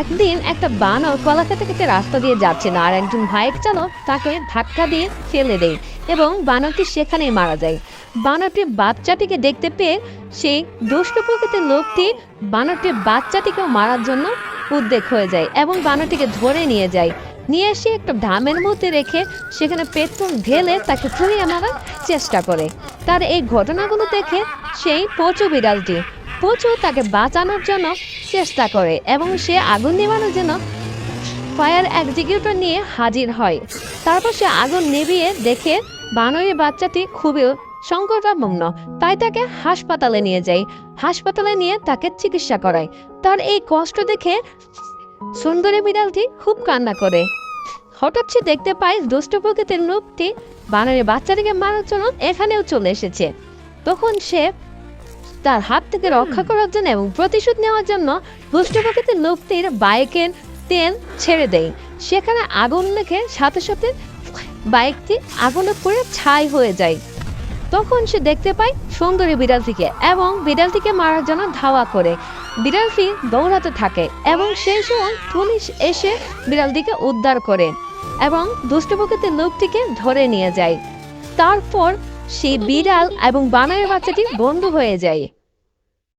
একদিন একটা বানর কলা খেতে খেতে রাস্তা দিয়ে যাচ্ছিল, আর একজন বাইক চালক তাকে ধাক্কা দিয়ে ফেলে দেয় এবং বানরটি সেখানেই মারা যায়। বানরটির বাচ্চাটিকে দেখতে পেয়ে সেই দুষ্ট প্রকৃতির লোকটি বানরটির বাচ্চাটিকেও মারার জন্য উদ্বেগ হয়ে যায় এবং বানরটিকে ধরে নিয়ে যায়। নিয়ে এসে একটা ড্রামের মধ্যে রেখে সেখানে পেট্রোল ঢেলে তাকে পুড়িয়ে মারার চেষ্টা করে। তার এই ঘটনাগুলো দেখে সেই পচু বিড়ালটি পচু তাকে বাঁচানোর জন্য চেষ্টা করে এবং সে আগুন নেভানোর জন্য ফায়ার এক্সিকিউটর নিয়ে হাজির হয়। তারপর সে আগুন নেভিয়ে দেখে বানরের বাচ্চাটি খুবই সংকটাপন্ন, তাই তাকে হাসপাতালে নিয়ে যায়। হাসপাতালে নিয়ে তাকে চিকিৎসা করায়। তার এই কষ্ট দেখে সুন্দরী বিড়ালটি খুব কান্না করে। হঠাৎ সে দেখতে পায় দুষ্ট প্রকৃতির লোকটি বানরের বাচ্চাটিকে মারার জন্য এখানেও চলে এসেছে। তখন সে তার হাত থেকে রক্ষা করার জন্য এবং প্রতিশোধ নেওয়ার জন্য দুষ্ট প্রকৃতির লোকটির বাইকের তেল ছেড়ে দেয়। সেখানে আগুন লেগে সাথে সাথে বাইকটি আগুনে পুড়ে ছাই হয়ে যায়। তখন সে দেখতে পায় সুন্দরী বিড়ালটিকে এবং বিড়ালটিকে মারার জন্য ধাওয়া করে। বিড়ালটি দৌড়াতে থাকে এবং সেই সময় পুলিশ এসে বিড়ালটিকে উদ্ধার করে এবং দুষ্ট প্রকৃতির লোকটিকে ধরে নিয়ে যায়। তারপর সেই বিড়াল এবং বানরের বাচ্চাটি বন্ধু হয়ে যায়।